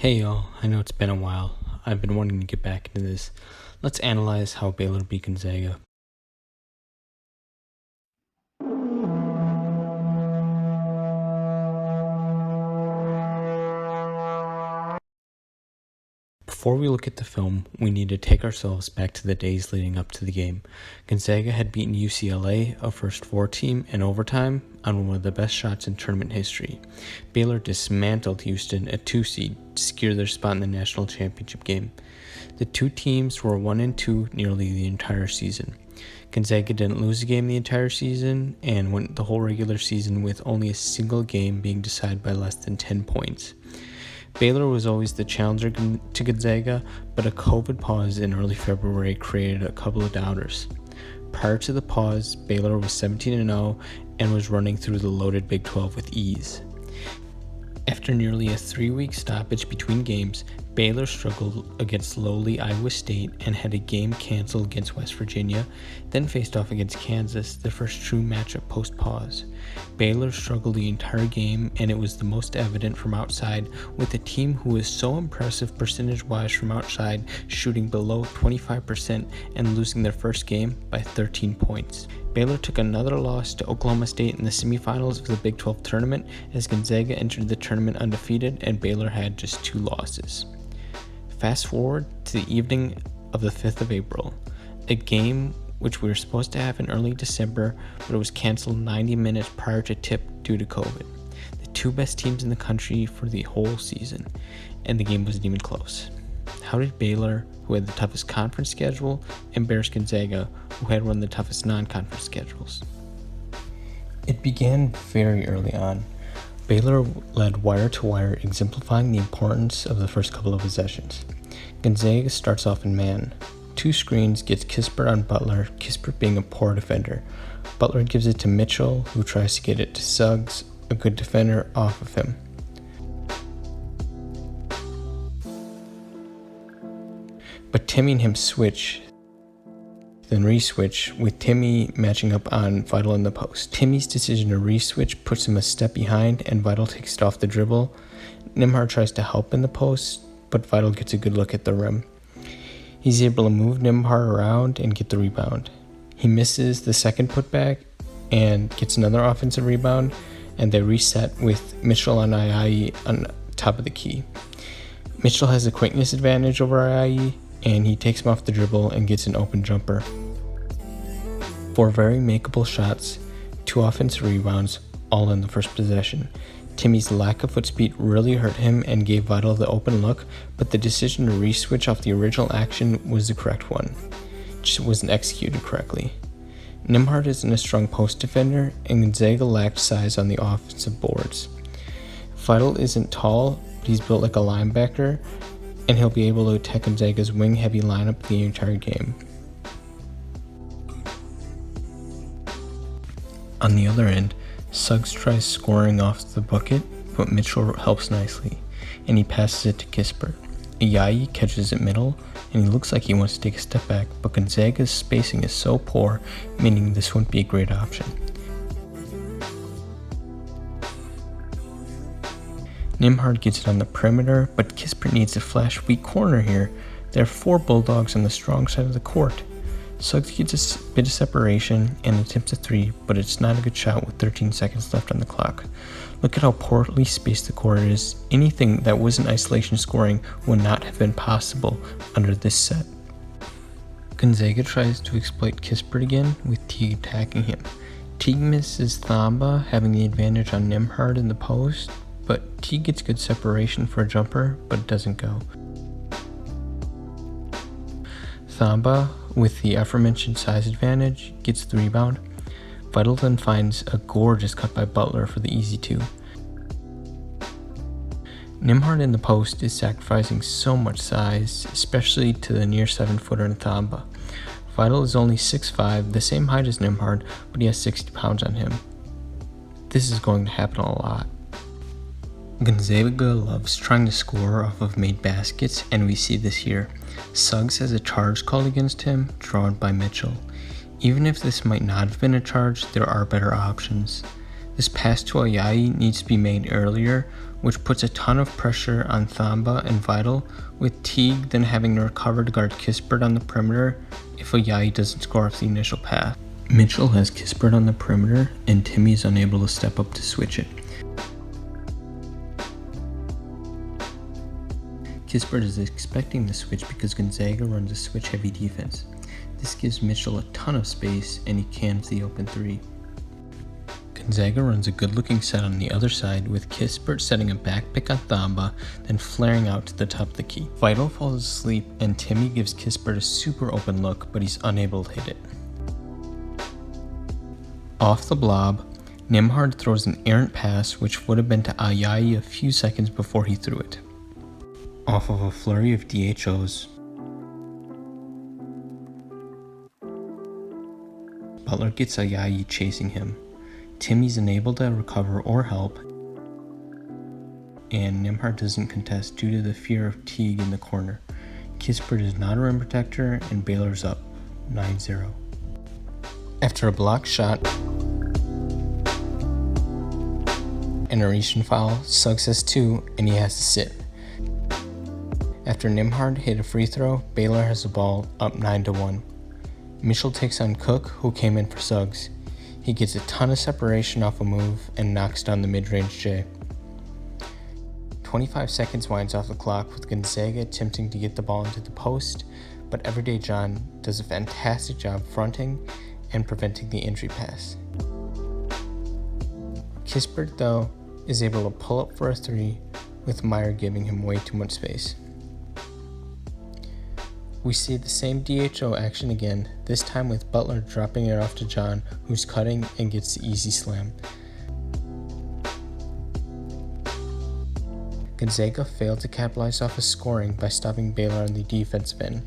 Hey y'all, I know it's been a while. I've been wanting to get back into this. Let's analyze how Baylor beat Gonzaga. Before we look at the film, we need to take ourselves back to the days leading up to the game. Gonzaga had beaten UCLA, a first four team, in overtime on one of the best shots in tournament history. Baylor dismantled Houston, a 2 seed, to secure their spot in the national championship game. The two teams were 1-2 nearly the entire season. Gonzaga didn't lose a game the entire season and went the whole regular season with only a single game being decided by less than 10 points. Baylor was always the challenger to Gonzaga, but a COVID pause in early February created a couple of doubters. Prior to the pause, Baylor was 17-0 and was running through the loaded Big 12 with ease. After nearly a 3-week stoppage between games, Baylor struggled against lowly Iowa State and had a game canceled against West Virginia, then faced off against Kansas, their first true matchup post-pause. Baylor struggled the entire game, and it was the most evident from outside, with a team who was so impressive percentage-wise from outside shooting below 25% and losing their first game by 13 points. Baylor took another loss to Oklahoma State in the semifinals of the Big 12 tournament as Gonzaga entered the tournament undefeated and Baylor had just 2 losses. Fast forward to the evening of the 5th of April, a game which we were supposed to have in early December, but it was canceled 90 minutes prior to tip due to COVID. The two best teams in the country for the whole season, and the game wasn't even close. How did Baylor, who had the toughest conference schedule, embarrass Gonzaga, who had one of the toughest non-conference schedules? It began very early on. Baylor led wire to wire, exemplifying the importance of the first couple of possessions. Gonzaga starts off in man. 2 screens, gets Kispert on Butler, Kispert being a poor defender. Butler gives it to Mitchell, who tries to get it to Suggs, a good defender, off of him. But Timmy and him switch, then re-switch, with Timmy matching up on Vital in the post. Timmy's decision to re-switch puts him a step behind, and Vital takes it off the dribble. Nembhard tries to help in the post, but Vital gets a good look at the rim. He's able to move Nembhard around and get the rebound. He misses the second putback and gets another offensive rebound, and they reset with Mitchell on Ayayi on top of the key. Mitchell has a quickness advantage over Ayayi, and he takes him off the dribble and gets an open jumper. 4 very makeable shots, 2 offensive rebounds, all in the first possession. Timmy's lack of foot speed really hurt him and gave Vital the open look, but the decision to re-switch off the original action was the correct one. It just wasn't executed correctly. Nembhard isn't a strong post defender, and Gonzaga lacked size on the offensive boards. Vital isn't tall, but he's built like a linebacker, and he'll be able to attack Gonzaga's wing-heavy lineup the entire game. On the other end, Suggs tries scoring off the bucket, but Mitchell helps nicely, and he passes it to Kispert. Ayayi catches it middle, and he looks like he wants to take a step back, but Gonzaga's spacing is so poor, meaning this wouldn't be a great option. Nembhard gets it on the perimeter, but Kispert needs a flash weak corner here. There are 4 Bulldogs on the strong side of the court. Suggs gets a bit of separation and attempts a 3, but it's not a good shot with 13 seconds left on the clock. Look at how poorly spaced the court is. Anything that wasn't isolation scoring would not have been possible under this set. Gonzaga tries to exploit Kispert again, with Teague attacking him. Teague misses Thamba, having the advantage on Nembhard in the post, but Teague gets good separation for a jumper, but it doesn't go. Thamba, with the aforementioned size advantage, gets the rebound. Vital then finds a gorgeous cut by Butler for the easy 2. Nembhard in the post is sacrificing so much size, especially to the near 7-footer in Thamba. Vital is only 6'5", the same height as Nembhard, but he has 60 pounds on him. This is going to happen a lot. Gonzaga loves trying to score off of made baskets, and we see this here. Suggs has a charge called against him, drawn by Mitchell. Even if this might not have been a charge, there are better options. This pass to Ayayi needs to be made earlier, which puts a ton of pressure on Thamba and Vital, with Teague then having to recover to guard Kispert on the perimeter if Ayayi doesn't score off the initial pass. Mitchell has Kispert on the perimeter, and Timmy is unable to step up to switch it. Kispert is expecting the switch because Gonzaga runs a switch-heavy defense. This gives Mitchell a ton of space, and he cans the open three. Gonzaga runs a good-looking set on the other side, with Kispert setting a back pick on Thamba, then flaring out to the top of the key. Vital falls asleep, and Timmy gives Kispert a super open look, but he's unable to hit it. Off the blob, Nembhard throws an errant pass, which would have been to Ayayi a few seconds before he threw it. Off of a flurry of DHOs, Butler gets Ayayi chasing him. Timmy's unable to recover or help, and Nembhard doesn't contest due to the fear of Teague in the corner. Kispert is not a rim protector, and Baylor's up 9-0. After a blocked shot and a reach and foul, Suggs has 2, and he has to sit. After Nembhard hit a free throw, Baylor has the ball up 9-1. Mitchell takes on Cook, who came in for Suggs. He gets a ton of separation off a move and knocks down the mid-range J. 25 seconds winds off the clock, with Gonzaga attempting to get the ball into the post, but Everyday John does a fantastic job fronting and preventing the entry pass. Kispert, though, is able to pull up for a 3, with Meyer giving him way too much space. We see the same DHO action again, this time with Butler dropping it off to John, who's cutting and gets the easy slam. Gonzaga failed to capitalize off his scoring by stopping Baylor on the defensive end.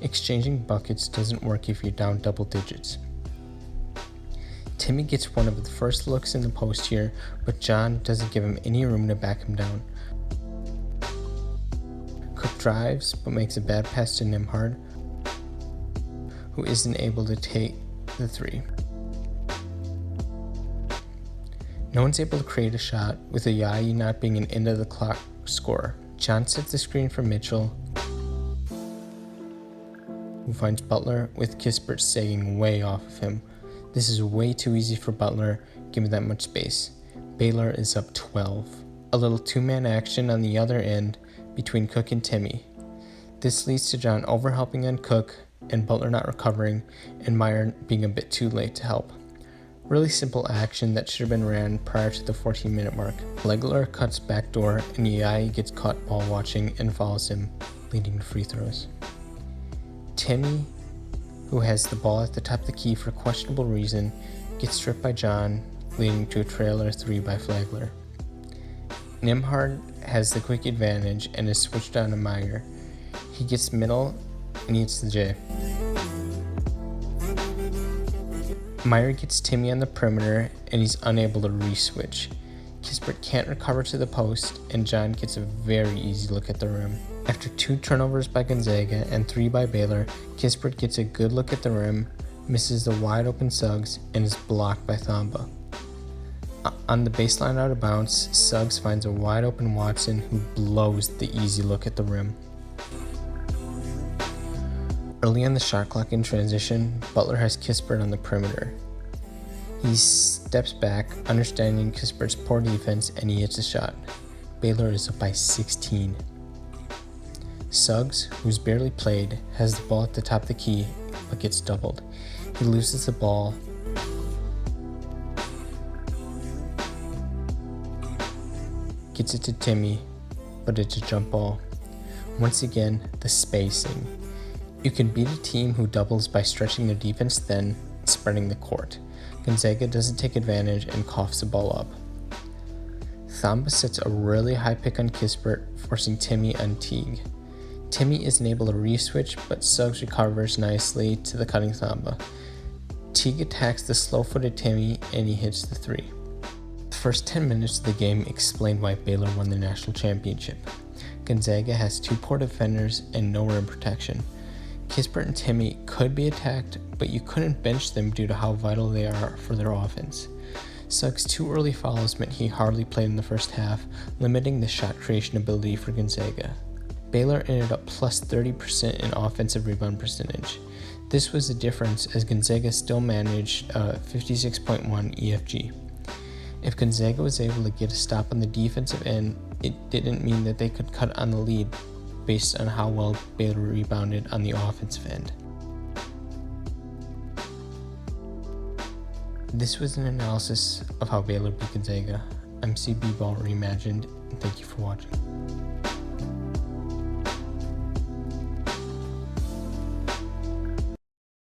Exchanging buckets doesn't work if you're down double digits. Timmy gets one of the first looks in the post here, but John doesn't give him any room to back him down. Cook drives, but makes a bad pass to Nembhard, who isn't able to take the 3. No one's able to create a shot, with Ayayi not being an end-of-the-clock scorer. John sets the screen for Mitchell, who finds Butler, with Kispert sagging way off of him. This is way too easy for Butler, given that much space. Baylor is up 12. A little two-man action on the other end between Cook and Timmy. This leads to John overhelping on Cook and Butler not recovering, and Meyer being a bit too late to help. Really simple action that should have been ran prior to the 14-minute mark. Legler cuts backdoor, and Ayayi gets caught ball watching and follows him, leading to free throws. Timmy, who has the ball at the top of the key for questionable reason, gets stripped by John, leading to a trailer 3 by Flagler. Nembhard has the quick advantage and is switched on to Meyer. He gets middle and hits the J. Meyer gets Timmy on the perimeter, and he's unable to re-switch. Kispert can't recover to the post, and John gets a very easy look at the rim. After 2 turnovers by Gonzaga and 3 by Baylor, Kispert gets a good look at the rim, misses the wide-open Suggs, and is blocked by Thamba. On the baseline out of bounds, Suggs finds a wide-open Watson, who blows the easy look at the rim. Early on the shot clock in transition, Butler has Kispert on the perimeter. He steps back, understanding Kispert's poor defense, and he hits a shot. Baylor is up by 16. Suggs, who's barely played, has the ball at the top of the key, but gets doubled. He loses the ball, gets it to Timmy, but it's a jump ball. Once again, the spacing. You can beat a team who doubles by stretching their defense thin and spreading the court. Gonzaga doesn't take advantage and coughs the ball up. Thamba sets a really high pick on Kispert, forcing Timmy on Teague. Timmy isn't able to re-switch, but Suggs recovers nicely to the cutting Thamba. Teague attacks the slow-footed Timmy, and he hits the 3. The first 10 minutes of the game explained why Baylor won the national championship. Gonzaga has 2 poor defenders and no rim protection. Kispert and Timmy could be attacked, but you couldn't bench them due to how vital they are for their offense. Suggs' 2 early fouls meant he hardly played in the first half, limiting the shot creation ability for Gonzaga. Baylor ended up plus 30% in offensive rebound percentage. This was the difference as Gonzaga still managed a 56.1 EFG. If Gonzaga was able to get a stop on the defensive end, it didn't mean that they could cut on the lead based on how well Baylor rebounded on the offensive end. This was an analysis of how Baylor beat Gonzaga. I'm CB Ball Reimagined, and thank you for watching.